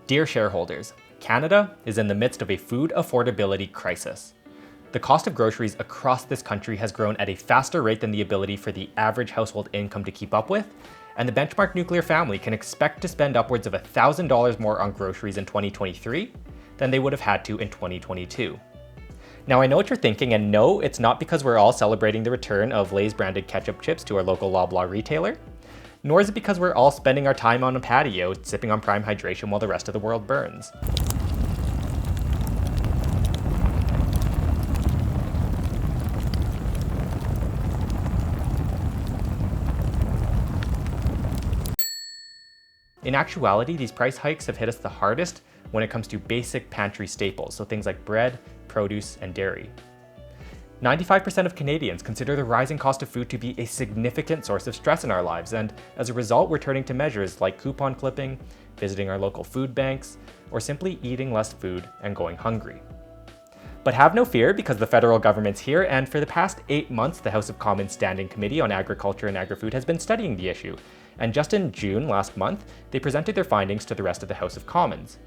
Dear shareholders, Canada is in the midst of a food affordability crisis. The cost of groceries across this country has grown at a faster rate than the ability for the average household income to keep up with, and the benchmark nuclear family can expect to spend upwards of $1,000 more on groceries in 2023 than they would have had to in 2022. Now I know what you're thinking, and no, it's not because we're all celebrating the return of Lay's branded ketchup chips to our local Loblaw retailer, nor is it because we're all spending our time on a patio sipping on prime hydration while the rest of the world burns. In actuality, these price hikes have hit us the hardest when it comes to basic pantry staples, so things like bread, produce, and dairy. 95% of Canadians consider the rising cost of food to be a significant source of stress in our lives, and as a result, we're turning to measures like coupon clipping, visiting our local food banks, or simply eating less food and going hungry. But have no fear, because the federal government's here, and for the past 8 months, the House of Commons Standing Committee on Agriculture and Agri-Food has been studying the issue, and just in June last month, they presented their findings to the rest of the House of Commons.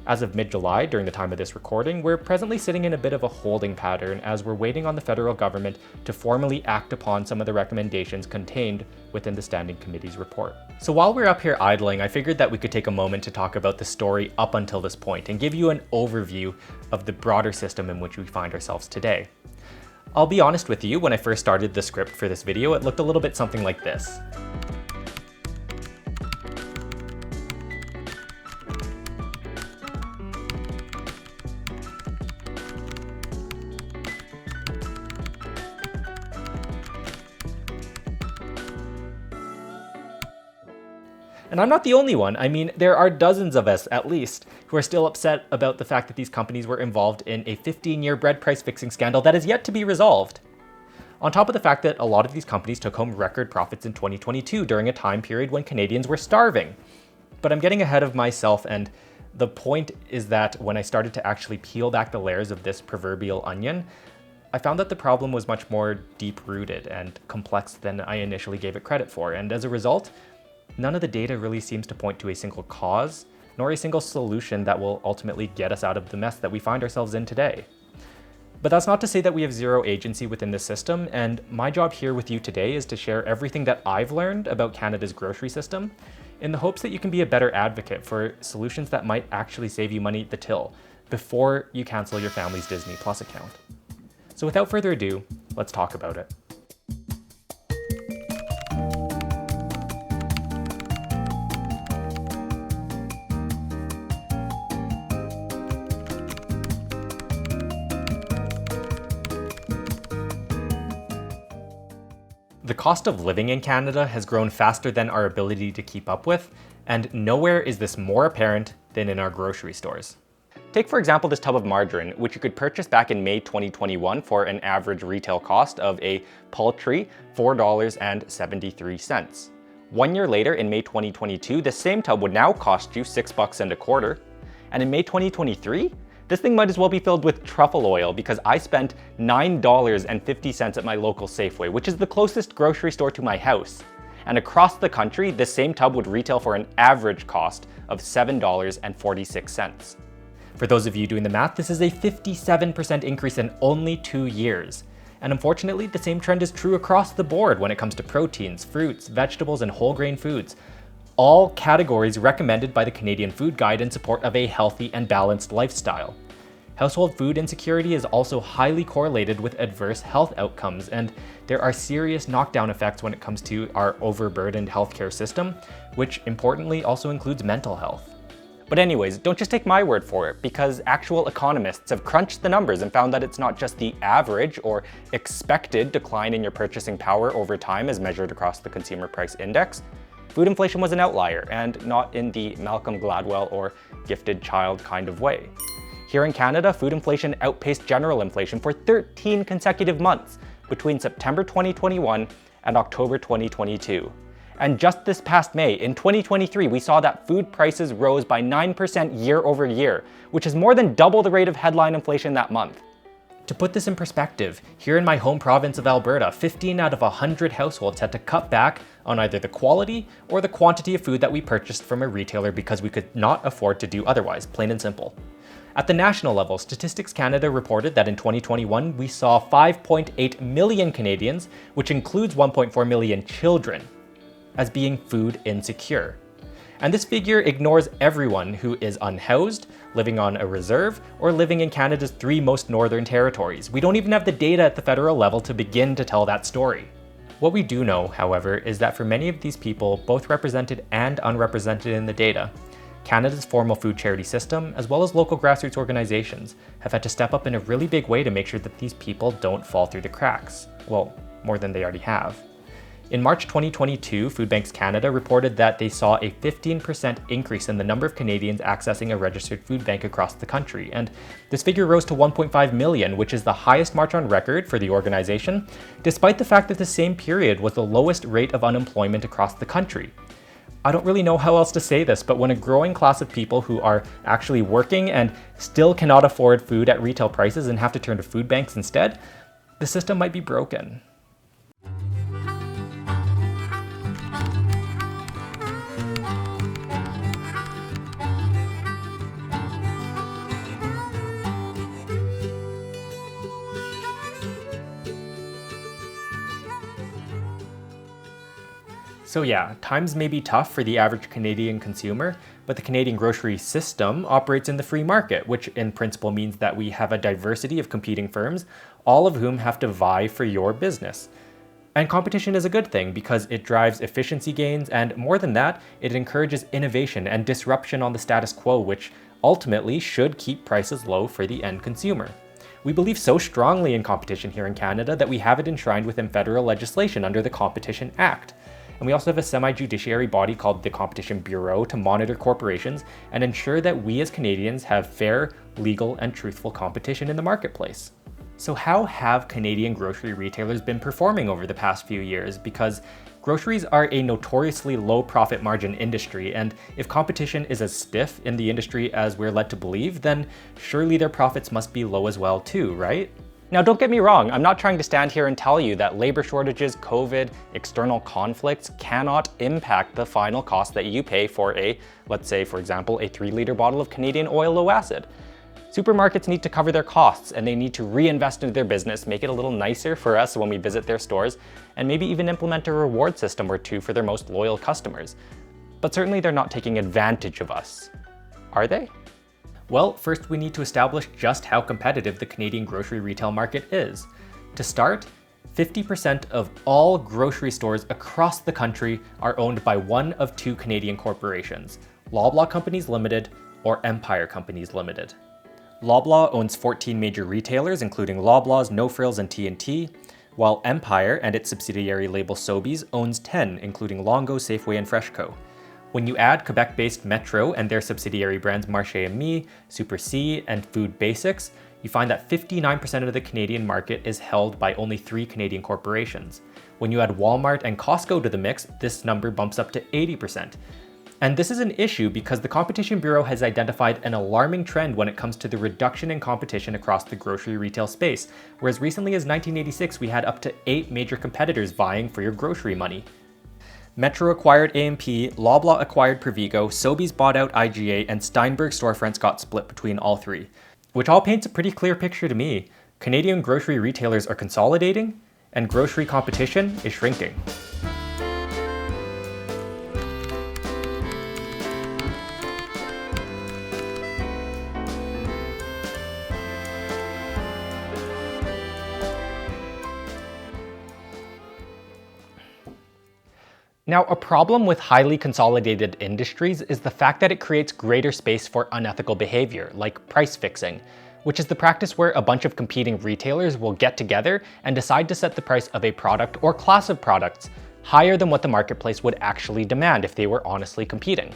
As of mid-July, during the time of this recording, we're presently sitting in a bit of a holding pattern as we're waiting on the federal government to formally act upon some of the recommendations contained within the Standing Committee's report. So while we're up here idling, I figured that we could take a moment to talk about the story up until this point and give you an overview of the broader system in which we find ourselves today. I'll be honest with you, when I first started the script for this video, it looked a little bit something like this. And I'm not the only one. I mean, there are dozens of us, at least, who are still upset about the fact that these companies were involved in a 15-year bread price fixing scandal that is yet to be resolved. On top of the fact that a lot of these companies took home record profits in 2022 during a time period when Canadians were starving. But I'm getting ahead of myself, and the point is that when I started to actually peel back the layers of this proverbial onion, I found that the problem was much more deep-rooted and complex than I initially gave it credit for, and as a result, none of the data really seems to point to a single cause, nor a single solution that will ultimately get us out of the mess that we find ourselves in today. But that's not to say that we have zero agency within the system, and my job here with you today is to share everything that I've learned about Canada's grocery system in the hopes that you can be a better advocate for solutions that might actually save you money at the till before you cancel your family's Disney Plus account. So without further ado, let's talk about it. The cost of living in Canada has grown faster than our ability to keep up with, and nowhere is this more apparent than in our grocery stores. Take for example this tub of margarine, which you could purchase back in May 2021 for an average retail cost of a paltry $4.73. 1 year later, in May 2022, the same tub would now cost you $6.25, and in May 2023, this thing might as well be filled with truffle oil because I spent $9.50 at my local Safeway, which is the closest grocery store to my house. And across the country, this same tub would retail for an average cost of $7.46. For those of you doing the math, this is a 57% increase in only 2 years. And unfortunately, the same trend is true across the board when it comes to proteins, fruits, vegetables, and whole grain foods. All categories recommended by the Canadian Food Guide in support of a healthy and balanced lifestyle. Household food insecurity is also highly correlated with adverse health outcomes, and there are serious knockdown effects when it comes to our overburdened healthcare system, which importantly also includes mental health. But anyways, don't just take my word for it, because actual economists have crunched the numbers and found that it's not just the average or expected decline in your purchasing power over time as measured across the Consumer Price Index. Food inflation was an outlier, and not in the Malcolm Gladwell or gifted child kind of way. Here in Canada, food inflation outpaced general inflation for 13 consecutive months between September 2021 and October 2022. And just this past May, in 2023, we saw that food prices rose by 9% year over year, which is more than double the rate of headline inflation that month. To put this in perspective, here in my home province of Alberta, 15 out of 100 households had to cut back on either the quality or the quantity of food that we purchased from a retailer because we could not afford to do otherwise, plain and simple. At the national level, Statistics Canada reported that in 2021, we saw 5.8 million Canadians, which includes 1.4 million children, as being food insecure. And this figure ignores everyone who is unhoused, living on a reserve, or living in Canada's 3 most northern territories. We don't even have the data at the federal level to begin to tell that story. What we do know, however, is that for many of these people, both represented and unrepresented in the data, Canada's formal food charity system, as well as local grassroots organizations, have had to step up in a really big way to make sure that these people don't fall through the cracks. Well, more than they already have. In March 2022, Food Banks Canada reported that they saw a 15% increase in the number of Canadians accessing a registered food bank across the country, and this figure rose to 1.5 million, which is the highest March on record for the organization, despite the fact that the same period was the lowest rate of unemployment across the country. I don't really know how else to say this, but when a growing class of people who are actually working and still cannot afford food at retail prices and have to turn to food banks instead, the system might be broken. So yeah, times may be tough for the average Canadian consumer, but the Canadian grocery system operates in the free market, which in principle means that we have a diversity of competing firms, all of whom have to vie for your business. And competition is a good thing because it drives efficiency gains, and more than that, it encourages innovation and disruption on the status quo, which ultimately should keep prices low for the end consumer. We believe so strongly in competition here in Canada that we have it enshrined within federal legislation under the Competition Act. And we also have a semi-judiciary body called the Competition Bureau to monitor corporations and ensure that we as Canadians have fair, legal, and truthful competition in the marketplace. So how have Canadian grocery retailers been performing over the past few years? Because groceries are a notoriously low profit margin industry, and if competition is as stiff in the industry as we're led to believe, then surely their profits must be low as well too, right? Now, don't get me wrong, I'm not trying to stand here and tell you that labor shortages, COVID, external conflicts cannot impact the final cost that you pay for a, let's say, for example, a 3-liter bottle of Canadian oil low acid. Supermarkets need to cover their costs and they need to reinvest into their business, make it a little nicer for us when we visit their stores, and maybe even implement a reward system or two for their most loyal customers. But certainly they're not taking advantage of us. Are they? Well, first we need to establish just how competitive the Canadian grocery retail market is. To start, 50% of all grocery stores across the country are owned by one of 2 Canadian corporations, Loblaw Companies Limited or Empire Companies Limited. Loblaw owns 14 major retailers, including Loblaws, No Frills, and T&T, while Empire and its subsidiary label Sobeys owns 10, including Longo, Safeway, and Freshco. When you add Quebec-based Metro and their subsidiary brands Marché & Me, Super C, and Food Basics, you find that 59% of the Canadian market is held by only 3 Canadian corporations. When you add Walmart and Costco to the mix, this number bumps up to 80%. And this is an issue because the Competition Bureau has identified an alarming trend when it comes to the reduction in competition across the grocery retail space, where as recently as 1986 we had up to 8 major competitors vying for your grocery money. Metro acquired A&P, Loblaw acquired Provigo, Sobeys bought out IGA, and Steinberg storefronts got split between all 3. Which all paints a pretty clear picture to me. Canadian grocery retailers are consolidating, and grocery competition is shrinking. Now, a problem with highly consolidated industries is the fact that it creates greater space for unethical behavior, like price fixing, which is the practice where a bunch of competing retailers will get together and decide to set the price of a product or class of products higher than what the marketplace would actually demand if they were honestly competing.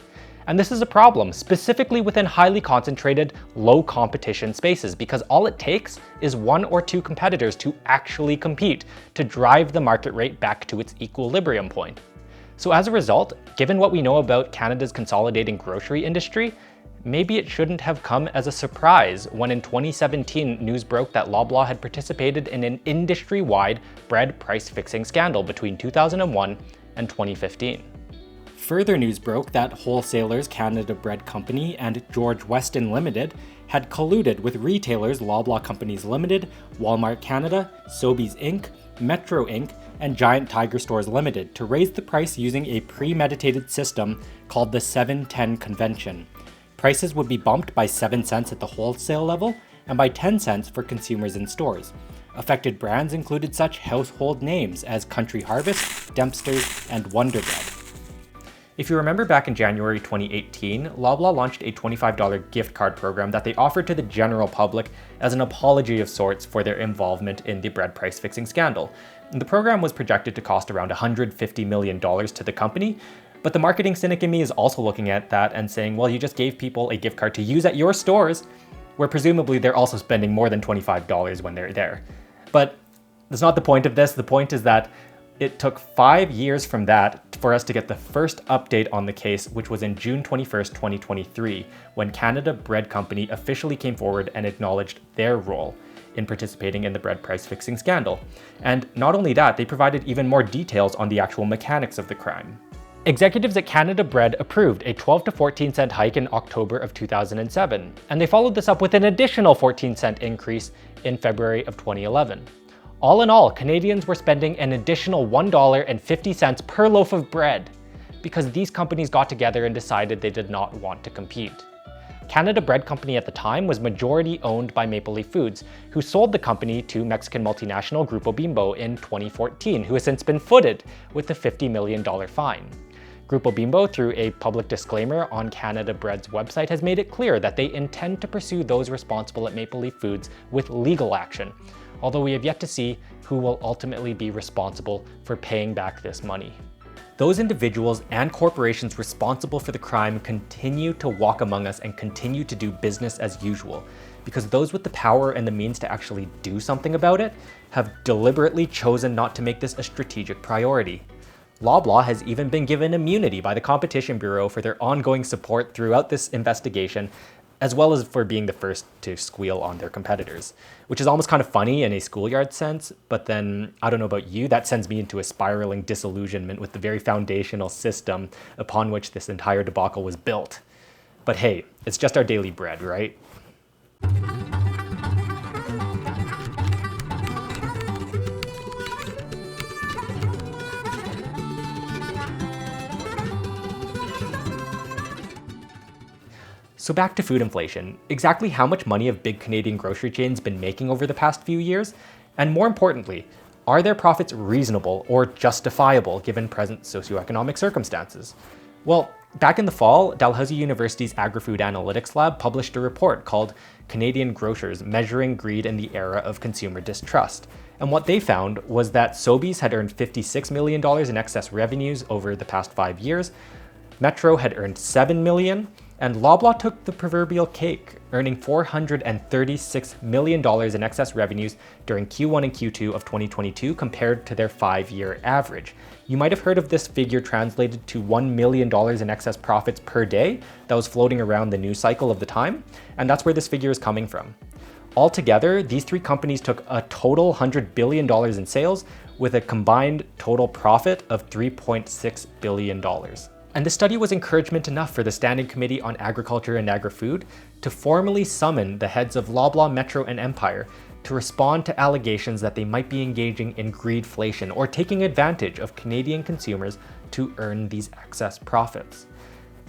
And this is a problem, specifically within highly concentrated, low competition spaces, because all it takes is 1 or 2 competitors to actually compete to drive the market rate back to its equilibrium point. So as a result, given what we know about Canada's consolidating grocery industry, maybe it shouldn't have come as a surprise when in 2017 news broke that Loblaw had participated in an industry-wide bread price-fixing scandal between 2001 and 2015. Further news broke that Wholesalers Canada Bread Company and George Weston Limited had colluded with retailers Loblaw Companies Limited, Walmart Canada, Sobeys Inc., Metro Inc., and Giant Tiger Stores Limited to raise the price using a premeditated system called the 7-10 Convention. Prices would be bumped by 7 cents at the wholesale level and by 10 cents for consumers in stores. Affected brands included such household names as Country Harvest, Dempster's, and Wonder Bread. If you remember back in January 2018, Loblaw launched a $25 gift card program that they offered to the general public as an apology of sorts for their involvement in the bread price fixing scandal. The program was projected to cost around $150 million to the company, but the marketing cynic in me is also looking at that and saying, well, you just gave people a gift card to use at your stores, where presumably they're also spending more than $25 when they're there. But that's not the point of this. The point is that it took 5 years from that for us to get the first update on the case, which was in June 21st, 2023, when Canada Bread Company officially came forward and acknowledged their role in participating in the bread price fixing scandal. And not only that, they provided even more details on the actual mechanics of the crime. Executives at Canada Bread approved a 12 to 14 cent hike in October of 2007, and they followed this up with an additional 14-cent increase in February of 2011. All in all, Canadians were spending an additional $1.50 per loaf of bread because these companies got together and decided they did not want to compete. Canada Bread Company at the time was majority owned by Maple Leaf Foods, who sold the company to Mexican multinational Grupo Bimbo in 2014, who has since been footed with a $50 million fine. Grupo Bimbo, through a public disclaimer on Canada Bread's website, has made it clear that they intend to pursue those responsible at Maple Leaf Foods with legal action, although we have yet to see who will ultimately be responsible for paying back this money. Those individuals and corporations responsible for the crime continue to walk among us and continue to do business as usual, because those with the power and the means to actually do something about it have deliberately chosen not to make this a strategic priority. Loblaw has even been given immunity by the Competition Bureau for their ongoing support throughout this investigation, as well as for being the first to squeal on their competitors, which is almost kind of funny in a schoolyard sense, but then, I don't know about you, that sends me into a spiraling disillusionment with the very foundational system upon which this entire debacle was built. But hey, it's just our daily bread, right? So back to food inflation. Exactly how much money have big Canadian grocery chains been making over the past few years? And more importantly, are their profits reasonable or justifiable given present socioeconomic circumstances? Well, back in the fall, Dalhousie University's Agri-Food Analytics Lab published a report called Canadian Grocers: Measuring Greed in the Era of Consumer Distrust. And what they found was that Sobeys had earned $56 million in excess revenues over the past 5 years, Metro had earned $7 million, and Loblaw took the proverbial cake, earning $436 million in excess revenues during Q1 and Q2 of 2022 compared to their 5-year average. You might have heard of this figure translated to $1 million in excess profits per day that was floating around the news cycle of the time, and that's where this figure is coming from. Altogether, these three companies took a total $100 billion in sales with a combined total profit of $3.6 billion. And the study was encouragement enough for the Standing Committee on Agriculture and Agri-Food to formally summon the heads of Loblaw, Metro, and Empire to respond to allegations that they might be engaging in greedflation or taking advantage of Canadian consumers to earn these excess profits.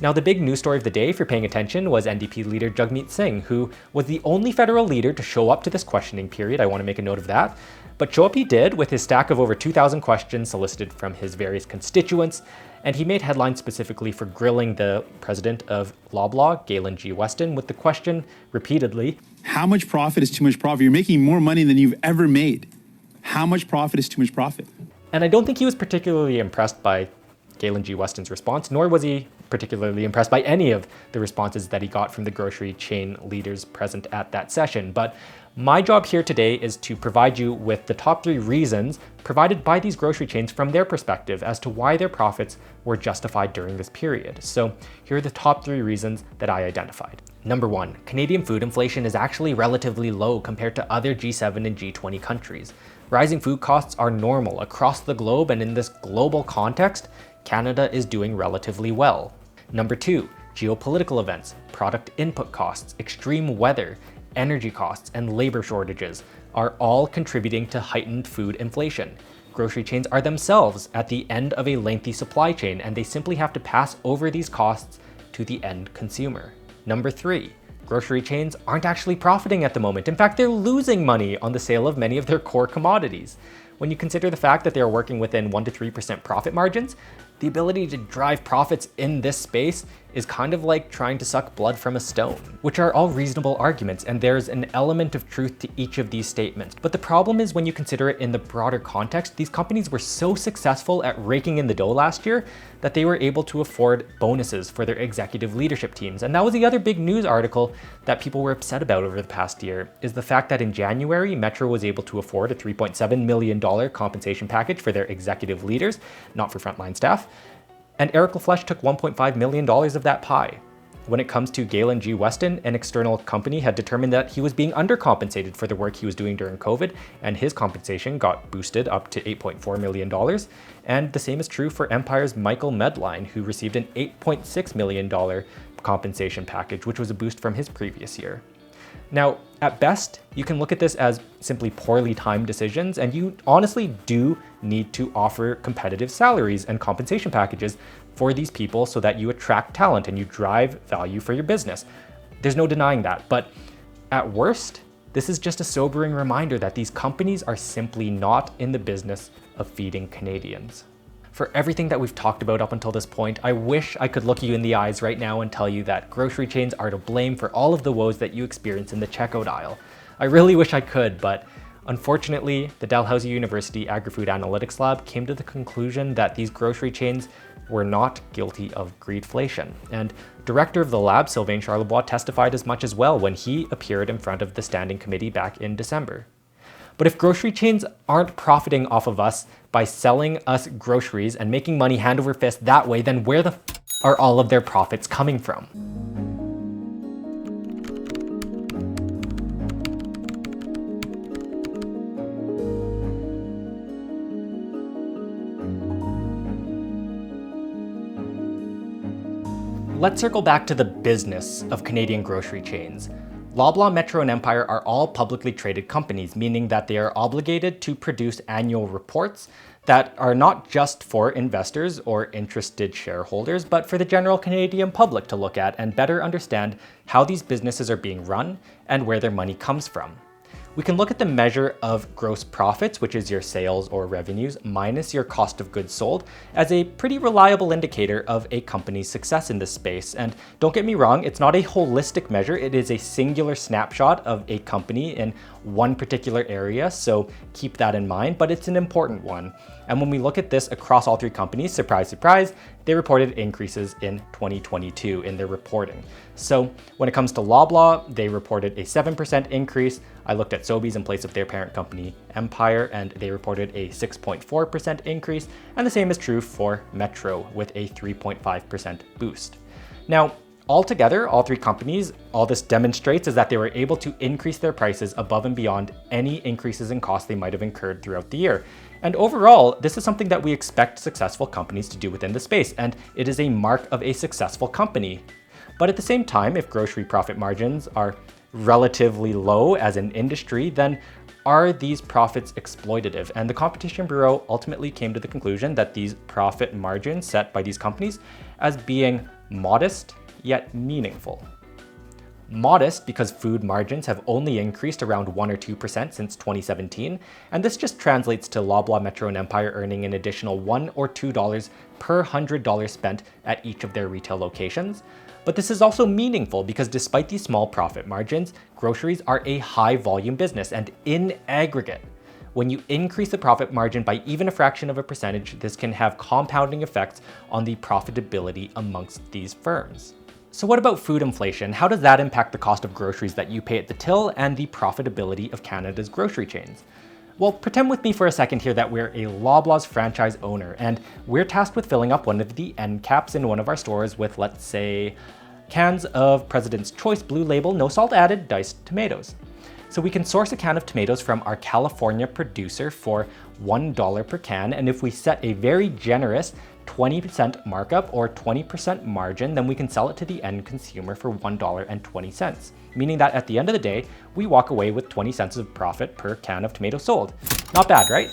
Now, the big news story of the day, if you're paying attention, was NDP leader Jagmeet Singh, who was the only federal leader to show up to this questioning period. I want to make a note of that. But show up he did with his stack of over 2,000 questions solicited from his various constituents, and he made headlines specifically for grilling the president of Loblaw, Galen G. Weston, with the question repeatedly, how much profit is too much profit? You're making more money than you've ever made. How much profit is too much profit? And I don't think he was particularly impressed by Galen G. Weston's response, nor was he particularly impressed by any of the responses that he got from the grocery chain leaders present at that session. But my job here today is to provide you with the top 3 reasons provided by these grocery chains from their perspective as to why their profits were justified during this period. So here are the top 3 reasons that I identified. Number 1, Canadian food inflation is actually relatively low compared to other G7 and G20 countries. Rising food costs are normal across the globe, and in this global context, Canada is doing relatively well. Number 2, geopolitical events, product input costs, extreme weather, energy costs, and labor shortages are all contributing to heightened food inflation. Grocery chains are themselves at the end of a lengthy supply chain, and they simply have to pass over these costs to the end consumer. Number 3, grocery chains aren't actually profiting at the moment. In fact, they're losing money on the sale of many of their core commodities. When you consider the fact that they are working within 1 to 3% profit margins, the ability to drive profits in this space is kind of like trying to suck blood from a stone, which are all reasonable arguments, and there's an element of truth to each of these statements. But the problem is when you consider it in the broader context, these companies were so successful at raking in the dough last year that they were able to afford bonuses for their executive leadership teams. And that was the other big news article that people were upset about over the past year, is the fact that in January, Metro was able to afford a $3.7 million compensation package for their executive leaders, not for frontline staff. And Eric LaFlèche took $1.5 million of that pie. When it comes to Galen G. Weston, an external company had determined that he was being undercompensated for the work he was doing during COVID, and his compensation got boosted up to $8.4 million. And the same is true for Empire's Michael Medline, who received an $8.6 million compensation package, which was a boost from his previous year. Now, at best, you can look at this as simply poorly timed decisions, and you honestly do need to offer competitive salaries and compensation packages for these people so that you attract talent and you drive value for your business. There's no denying that, but at worst, this is just a sobering reminder that these companies are simply not in the business of feeding Canadians. For everything that we've talked about up until this point, I wish I could look you in the eyes right now and tell you that grocery chains are to blame for all of the woes that you experience in the checkout aisle. I really wish I could, but unfortunately, the Dalhousie University Agri-Food Analytics Lab came to the conclusion that these grocery chains were not guilty of greedflation. And director of the lab, Sylvain Charlebois, testified as much as well when he appeared in front of the standing committee back in December. But if grocery chains aren't profiting off of us by selling us groceries and making money hand over fist that way, then where the are all of their profits coming from? Let's circle back to the business of Canadian grocery chains. Loblaw, Metro, and Empire are all publicly traded companies, meaning that they are obligated to produce annual reports that are not just for investors or interested shareholders, but for the general Canadian public to look at and better understand how these businesses are being run and where their money comes from. We can look at the measure of gross profits, which is your sales or revenues, minus your cost of goods sold, as a pretty reliable indicator of a company's success in this space. And don't get me wrong, it's not a holistic measure, it is a singular snapshot of a company in one particular area, so keep that in mind, but it's an important one. And when we look at this across all 3 companies, surprise, surprise, they reported increases in 2022 in their reporting. So when it comes to Loblaw, they reported a 7% increase. I looked at Sobeys in place of their parent company, Empire, and they reported a 6.4% increase. And the same is true for Metro with a 3.5% boost. Now, altogether, all 3 companies, all this demonstrates is that they were able to increase their prices above and beyond any increases in costs they might have incurred throughout the year. And overall, this is something that we expect successful companies to do within the space, and it is a mark of a successful company. But at the same time, if grocery profit margins are relatively low as an industry, then are these profits exploitative? And the Competition Bureau ultimately came to the conclusion that these profit margins set by these companies as being modest yet meaningful. Modest because food margins have only increased around 1 or 2% since 2017, and this just translates to Loblaw, Metro, and Empire earning an additional $1 or $2 per $100 spent at each of their retail locations. But this is also meaningful because despite these small profit margins, groceries are a high volume business, and in aggregate, When you increase the profit margin by even a fraction of a percentage, this can have compounding effects on the profitability amongst these firms. So what about food inflation? How does that impact the cost of groceries that you pay at the till and the profitability of Canada's grocery chains? Well, pretend with me for a second here that we're a Loblaws franchise owner and we're tasked with filling up one of the end caps in one of our stores with, let's say, cans of President's Choice Blue Label, no salt added, diced tomatoes. So we can source a can of tomatoes from our California producer for $1 per can, and if we set a very generous 20% markup or 20% margin, then we can sell it to the end consumer for $1.20, meaning that at the end of the day, we walk away with 20 cents of profit per can of tomato sold. Not bad, right?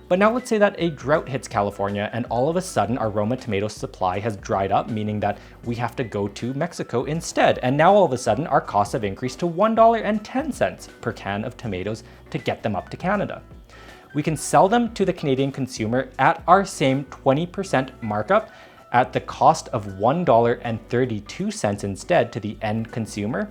But now let's say that a drought hits California and all of a sudden our Roma tomato supply has dried up, meaning that we have to go to Mexico instead. And now all of a sudden our costs have increased to $1.10 per can of tomatoes to get them up to Canada. We can sell them to the Canadian consumer at our same 20% markup at the cost of $1.32 instead to the end consumer.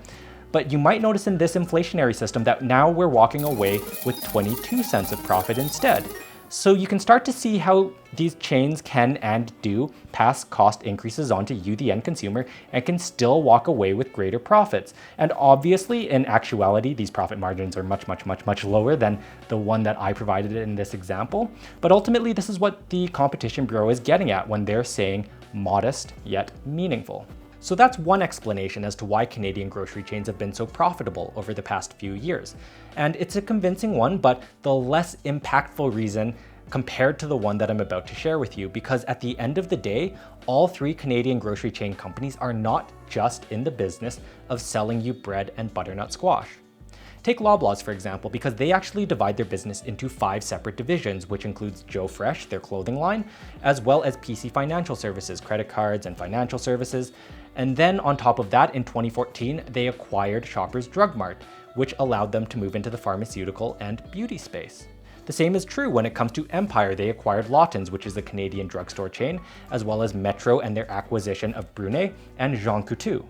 But you might notice in this inflationary system that now we're walking away with 22 cents of profit instead. So you can start to see how these chains can and do pass cost increases onto you, the end consumer, and can still walk away with greater profits. And obviously, in actuality, these profit margins are much lower than the one that I provided in this example. But ultimately, this is what the Competition Bureau is getting at when they're saying modest yet meaningful. So that's one explanation as to why Canadian grocery chains have been so profitable over the past few years. And it's a convincing one, but the less impactful reason compared to the one that I'm about to share with you, because at the end of the day, all three Canadian grocery chain companies are not just in the business of selling you bread and butternut squash. Take Loblaws, for example, because they actually divide their business into 5 separate divisions, which includes Joe Fresh, their clothing line, as well as PC Financial Services, credit cards and financial services. And then on top of that, in 2014, they acquired Shoppers Drug Mart, which allowed them to move into the pharmaceutical and beauty space. The same is true when it comes to Empire. They acquired Lawtons, which is a Canadian drugstore chain, as well as Metro and their acquisition of Brunet and Jean Coutu.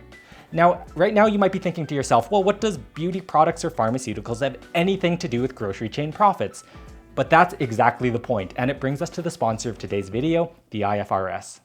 Now, right now you might be thinking to yourself, well, what does beauty products or pharmaceuticals have anything to do with grocery chain profits? But that's exactly the point, and it brings us to the sponsor of today's video, the IFRS.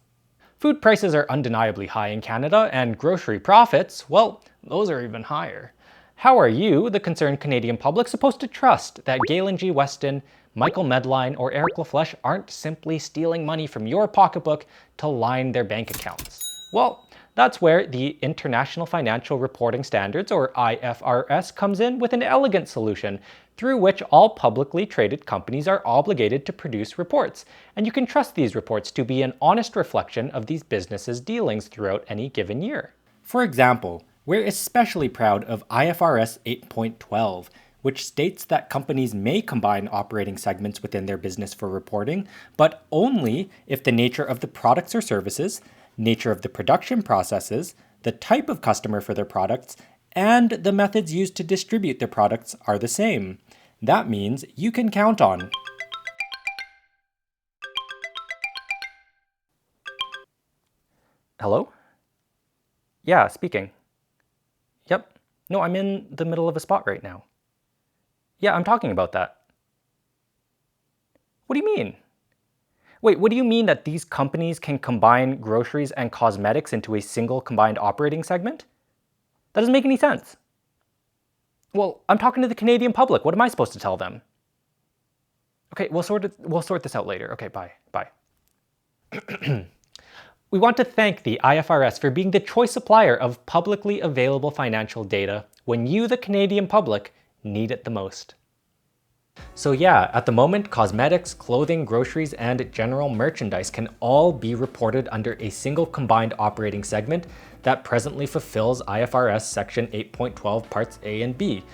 Food prices are undeniably high in Canada, and grocery profits, well, those are even higher. How are you, the concerned Canadian public, supposed to trust that Galen G. Weston, Michael Medline, or Eric LaFlèche aren't simply stealing money from your pocketbook to line their bank accounts? Well, that's where the International Financial Reporting Standards, or IFRS, comes in with an elegant solution through which all publicly traded companies are obligated to produce reports. And you can trust these reports to be an honest reflection of these businesses' dealings throughout any given year. For example, we're especially proud of IFRS 8.12, which states that companies may combine operating segments within their business for reporting, but only if the nature of the products or services, nature of the production processes, the type of customer for their products, and the methods used to distribute their products are the same. That means you can count on Hello? Yeah, speaking. Yep. No, I'm in the middle of a spot right now. Yeah, I'm talking about that. What do you mean? Wait, what do you mean that these companies can combine groceries and cosmetics into a single combined operating segment? That doesn't make any sense. Well, I'm talking to the Canadian public. What am I supposed to tell them? Okay, we'll sort this out later. Okay, bye. We want to thank the IFRS for being the choice supplier of publicly available financial data when you, the Canadian public, need it the most. So yeah, at the moment, cosmetics, clothing, groceries, and general merchandise can all be reported under a single combined operating segment that presently fulfills IFRS Section 8.12 Parts A and B.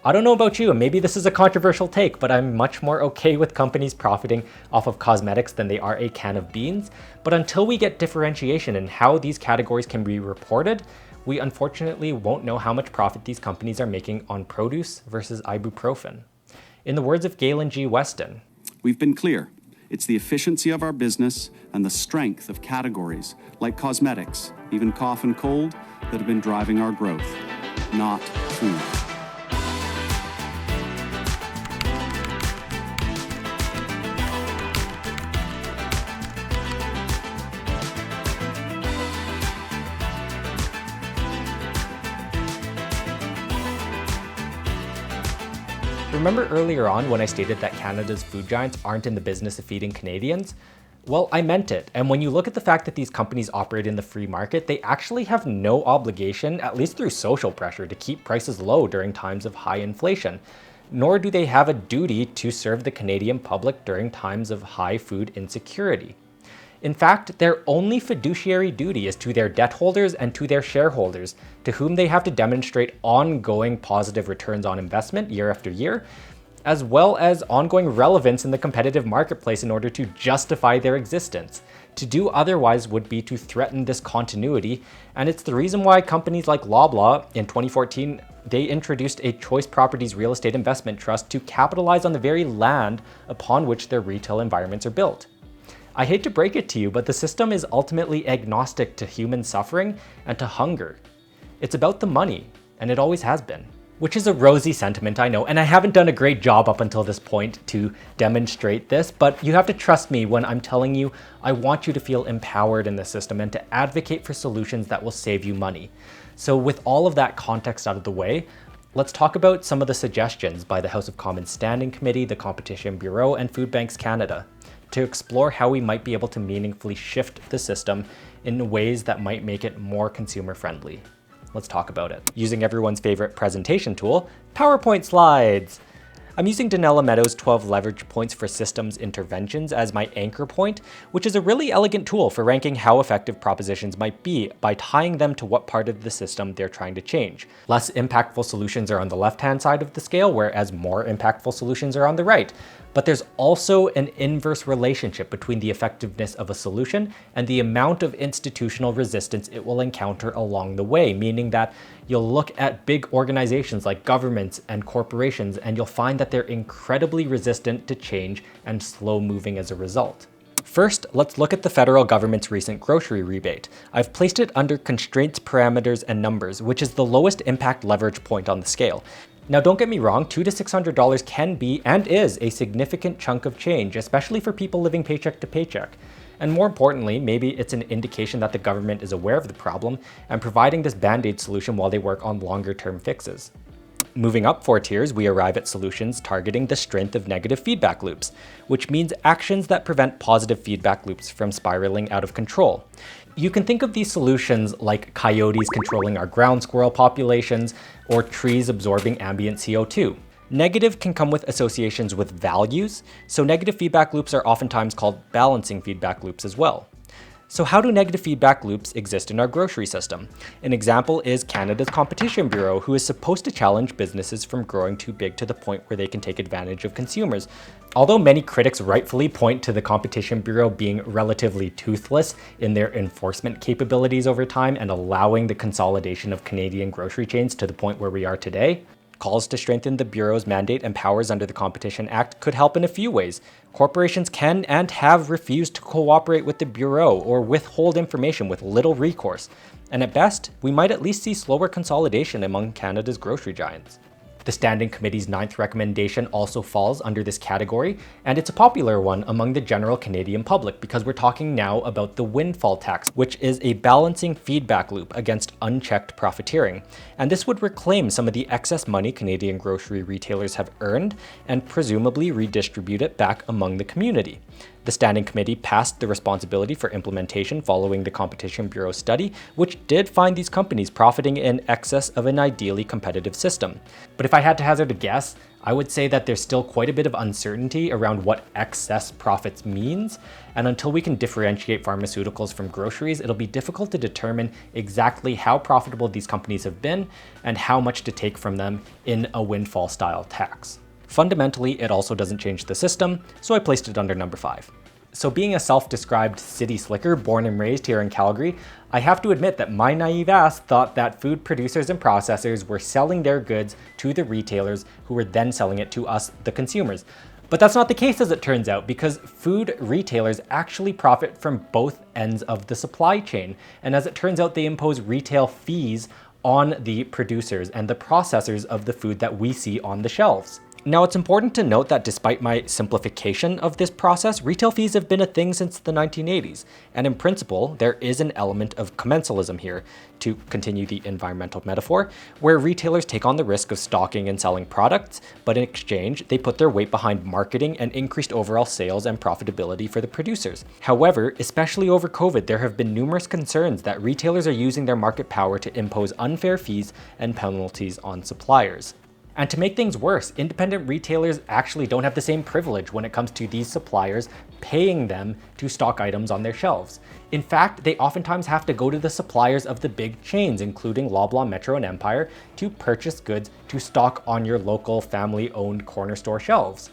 I don't know about you, and maybe this is a controversial take, but I'm much more okay with companies profiting off of cosmetics than they are a can of beans. But until we get differentiation in how these categories can be reported, we unfortunately won't know how much profit these companies are making on produce versus ibuprofen. In the words of Galen G. Weston, we've been clear. It's the efficiency of our business and the strength of categories like cosmetics, even cough and cold, that have been driving our growth, not food. Remember earlier on when I stated that Canada's food giants aren't in the business of feeding Canadians? Well, I meant it. And when you look at the fact that these companies operate in the free market, they actually have no obligation, at least through social pressure, to keep prices low during times of high inflation. Nor do they have a duty to serve the Canadian public during times of high food insecurity. In fact, their only fiduciary duty is to their debt holders and to their shareholders, to whom they have to demonstrate ongoing positive returns on investment year after year, as well as ongoing relevance in the competitive marketplace in order to justify their existence. To do otherwise would be to threaten this continuity, and it's the reason why companies like Loblaw in 2014, they introduced a Choice Properties Real Estate Investment Trust to capitalize on the very land upon which their retail environments are built. I hate to break it to you, but the system is ultimately agnostic to human suffering and to hunger. It's about the money, and it always has been. Which is a rosy sentiment, I know, and I haven't done a great job up until this point to demonstrate this, but you have to trust me when I'm telling you I want you to feel empowered in the system and to advocate for solutions that will save you money. So with all of that context out of the way, let's talk about some of the suggestions by the House of Commons Standing Committee, the Competition Bureau, and Food Banks Canada to explore how we might be able to meaningfully shift the system in ways that might make it more consumer friendly. Let's talk about it. Using everyone's favorite presentation tool, PowerPoint slides. I'm using Donella Meadows' 12 leverage points for systems interventions as my anchor point, which is a really elegant tool for ranking how effective propositions might be by tying them to what part of the system they're trying to change. Less impactful solutions are on the left-hand side of the scale, whereas more impactful solutions are on the right. But there's also an inverse relationship between the effectiveness of a solution and the amount of institutional resistance it will encounter along the way, meaning that you'll look at big organizations like governments and corporations and you'll find that they're incredibly resistant to change and slow moving as a result. First, let's look at the federal government's recent grocery rebate. I've placed it under constraints, parameters, and numbers, which is the lowest impact leverage point on the scale. Now, don't get me wrong, $200 to $600 can be and is a significant chunk of change, especially for people living paycheck to paycheck. And more importantly, maybe it's an indication that the government is aware of the problem and providing this band-aid solution while they work on longer-term fixes. Moving up 4 tiers, we arrive at solutions targeting the strength of negative feedback loops, which means actions that prevent positive feedback loops from spiraling out of control. You can think of these solutions like coyotes controlling our ground squirrel populations or trees absorbing ambient CO2. Negative can come with associations with values, so negative feedback loops are oftentimes called balancing feedback loops as well. So how do negative feedback loops exist in our grocery system? An example is Canada's Competition Bureau, who is supposed to challenge businesses from growing too big to the point where they can take advantage of consumers. Although many critics rightfully point to the Competition Bureau being relatively toothless in their enforcement capabilities over time and allowing the consolidation of Canadian grocery chains to the point where we are today, calls to strengthen the Bureau's mandate and powers under the Competition Act could help in a few ways. Corporations can and have refused to cooperate with the Bureau or withhold information with little recourse. And at best, we might at least see slower consolidation among Canada's grocery giants. The Standing Committee's 9th recommendation also falls under this category, and it's a popular one among the general Canadian public because we're talking now about the windfall tax, which is a balancing feedback loop against unchecked profiteering. And this would reclaim some of the excess money Canadian grocery retailers have earned and presumably redistribute it back among the community. The Standing Committee passed the responsibility for implementation following the Competition Bureau study, which did find these companies profiting in excess of an ideally competitive system. But if I had to hazard a guess, I would say that there's still quite a bit of uncertainty around what excess profits means, and until we can differentiate pharmaceuticals from groceries, it'll be difficult to determine exactly how profitable these companies have been and how much to take from them in a windfall-style tax. Fundamentally, it also doesn't change the system, so I placed it under number 5. So being a self-described city slicker born and raised here in Calgary, I have to admit that my naive ass thought that food producers and processors were selling their goods to the retailers who were then selling it to us, the consumers. But that's not the case as it turns out, because food retailers actually profit from both ends of the supply chain. And as it turns out, they impose retail fees on the producers and the processors of the food that we see on the shelves. Now, it's important to note that despite my simplification of this process, retail fees have been a thing since the 1980s, and in principle, there is an element of commensalism here, to continue the environmental metaphor, where retailers take on the risk of stocking and selling products, but in exchange, they put their weight behind marketing and increased overall sales and profitability for the producers. However, especially over COVID, there have been numerous concerns that retailers are using their market power to impose unfair fees and penalties on suppliers. And to make things worse, independent retailers actually don't have the same privilege when it comes to these suppliers paying them to stock items on their shelves. In fact, they oftentimes have to go to the suppliers of the big chains, including Loblaw, Metro, and Empire, to purchase goods to stock on your local family-owned corner store shelves.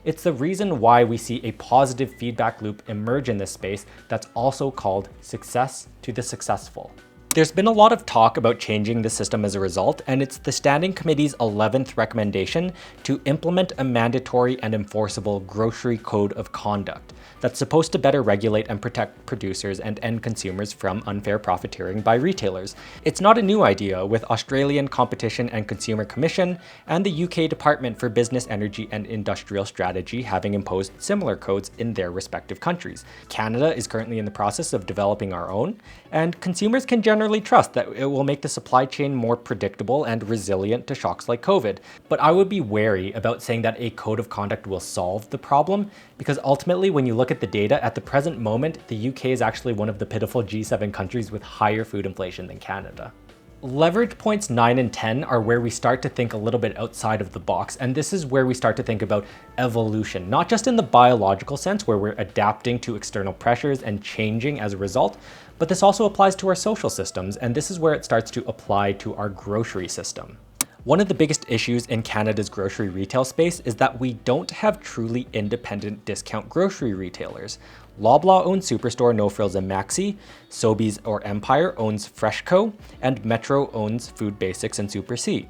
It's the reason why we see a positive feedback loop emerge in this space that's also called success to the successful. There's been a lot of talk about changing the system as a result, and it's the Standing Committee's 11th recommendation to implement a mandatory and enforceable grocery code of conduct that's supposed to better regulate and protect producers and end consumers from unfair profiteering by retailers. It's not a new idea, with Australian Competition and Consumer Commission and the UK Department for Business, Energy and Industrial Strategy having imposed similar codes in their respective countries. Canada is currently in the process of developing our own, and consumers can generally trust that it will make the supply chain more predictable and resilient to shocks like COVID. But I would be wary about saying that a code of conduct will solve the problem, because ultimately when you look at the data, at the present moment, the UK is actually one of the pitiful G7 countries with higher food inflation than Canada. Leverage points 9 and 10 are where we start to think a little bit outside of the box, and this is where we start to think about evolution, not just in the biological sense where we're adapting to external pressures and changing as a result, but this also applies to our social systems, and this is where it starts to apply to our grocery system. One of the biggest issues in Canada's grocery retail space is that we don't have truly independent discount grocery retailers. Loblaw owns Superstore, No Frills and Maxi, Sobeys or Empire owns Freshco, and Metro owns Food Basics and Super C.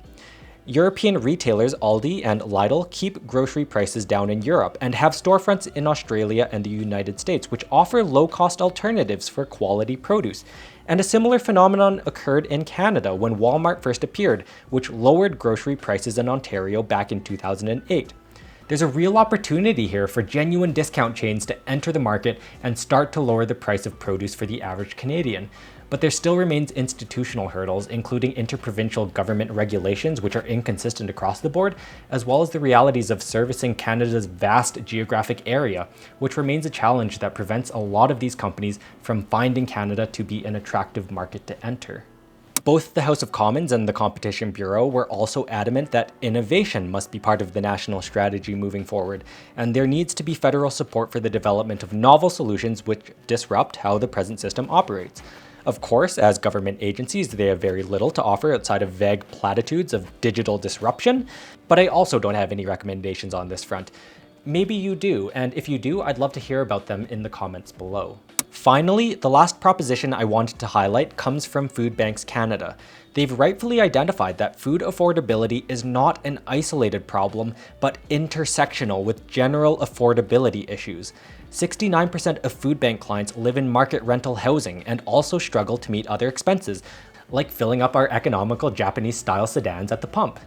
European retailers Aldi and Lidl keep grocery prices down in Europe and have storefronts in Australia and the United States, which offer low-cost alternatives for quality produce. And a similar phenomenon occurred in Canada when Walmart first appeared, which lowered grocery prices in Ontario back in 2008. There's a real opportunity here for genuine discount chains to enter the market and start to lower the price of produce for the average Canadian. But there still remains institutional hurdles, including interprovincial government regulations, which are inconsistent across the board, as well as the realities of servicing Canada's vast geographic area, which remains a challenge that prevents a lot of these companies from finding Canada to be an attractive market to enter. Both the House of Commons and the Competition Bureau were also adamant that innovation must be part of the national strategy moving forward, and there needs to be federal support for the development of novel solutions which disrupt how the present system operates. Of course, as government agencies, they have very little to offer outside of vague platitudes of digital disruption, but I also don't have any recommendations on this front. Maybe you do, and if you do, I'd love to hear about them in the comments below. Finally, the last proposition I wanted to highlight comes from Food Banks Canada. They've rightfully identified that food affordability is not an isolated problem, but intersectional with general affordability issues. 69% of food bank clients live in market rental housing and also struggle to meet other expenses, like filling up our economical Japanese-style sedans at the pump.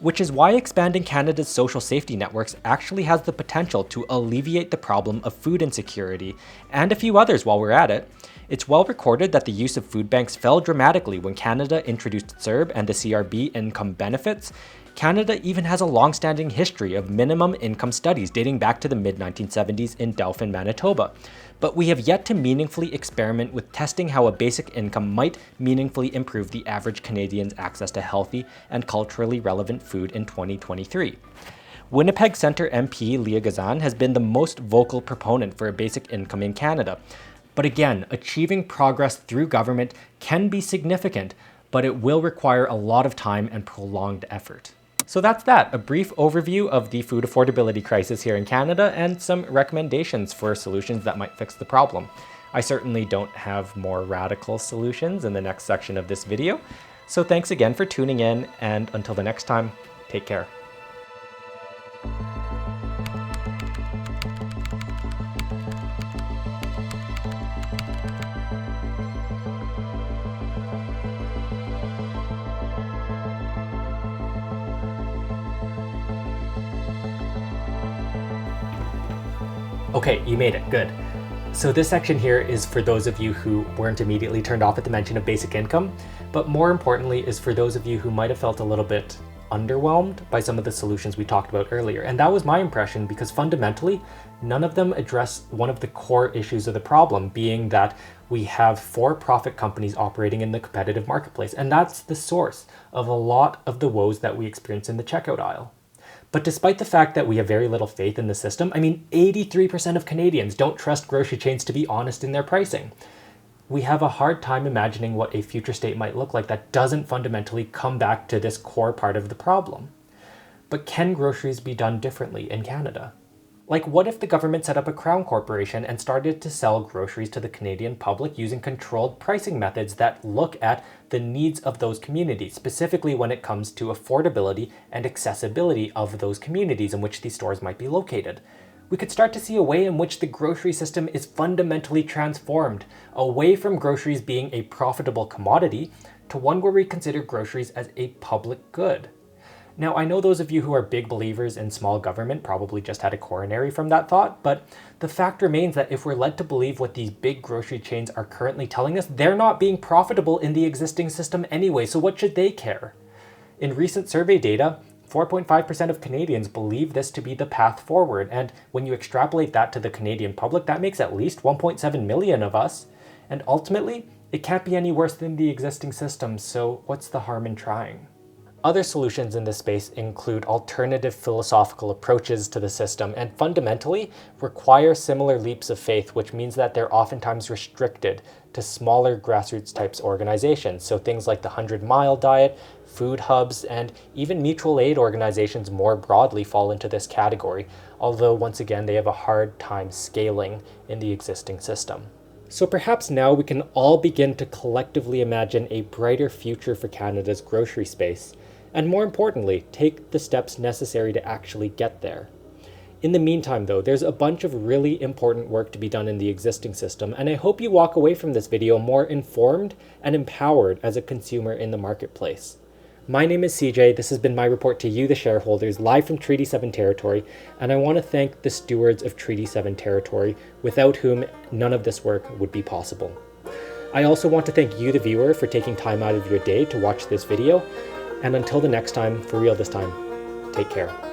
Which is why expanding Canada's social safety networks actually has the potential to alleviate the problem of food insecurity, and a few others while we're at it. It's well recorded that the use of food banks fell dramatically when Canada introduced CERB and the CRB income benefits. Canada even has a long-standing history of minimum income studies dating back to the mid-1970s in Dauphin, Manitoba. But we have yet to meaningfully experiment with testing how a basic income might meaningfully improve the average Canadian's access to healthy and culturally relevant food in 2023. Winnipeg Centre MP Leah Gazan has been the most vocal proponent for a basic income in Canada. But again, achieving progress through government can be significant, but it will require a lot of time and prolonged effort. So that's that, a brief overview of the food affordability crisis here in Canada and some recommendations for solutions that might fix the problem. I certainly don't have more radical solutions in the next section of this video. So thanks again for tuning in, and until the next time, take care. Okay, you made it, good. So this section here is for those of you who weren't immediately turned off at the mention of basic income, but more importantly is for those of you who might have felt a little bit underwhelmed by some of the solutions we talked about earlier. And that was my impression, because fundamentally, none of them address one of the core issues of the problem, being that we have for-profit companies operating in the competitive marketplace. And that's the source of a lot of the woes that we experience in the checkout aisle. But despite the fact that we have very little faith in the system, 83% of Canadians don't trust grocery chains to be honest in their pricing. We have a hard time imagining what a future state might look like that doesn't fundamentally come back to this core part of the problem. But can groceries be done differently in Canada? Like, what if the government set up a crown corporation and started to sell groceries to the Canadian public using controlled pricing methods that look at the needs of those communities, specifically when it comes to affordability and accessibility of those communities in which these stores might be located? We could start to see a way in which the grocery system is fundamentally transformed, away from groceries being a profitable commodity to one where we consider groceries as a public good. Now, I know those of you who are big believers in small government probably just had a coronary from that thought, but the fact remains that if we're led to believe what these big grocery chains are currently telling us, they're not being profitable in the existing system anyway, so what should they care? In recent survey data, 4.5% of Canadians believe this to be the path forward, and when you extrapolate that to the Canadian public, that makes at least 1.7 million of us, and ultimately, it can't be any worse than the existing system, so what's the harm in trying? Other solutions in this space include alternative philosophical approaches to the system and fundamentally require similar leaps of faith, which means that they're oftentimes restricted to smaller grassroots types organizations. So things like the 100-mile diet, food hubs, and even mutual aid organizations more broadly fall into this category, although once again they have a hard time scaling in the existing system. So perhaps now we can all begin to collectively imagine a brighter future for Canada's grocery space, and more importantly, take the steps necessary to actually get there. In the meantime though, there's a bunch of really important work to be done in the existing system, and I hope you walk away from this video more informed and empowered as a consumer in the marketplace. My name is CJ, this has been my report to you, the shareholders, live from Treaty 7 territory, and I want to thank the stewards of Treaty 7 territory, without whom none of this work would be possible. I also want to thank you, the viewer, for taking time out of your day to watch this video, and until the next time, for real this time, take care.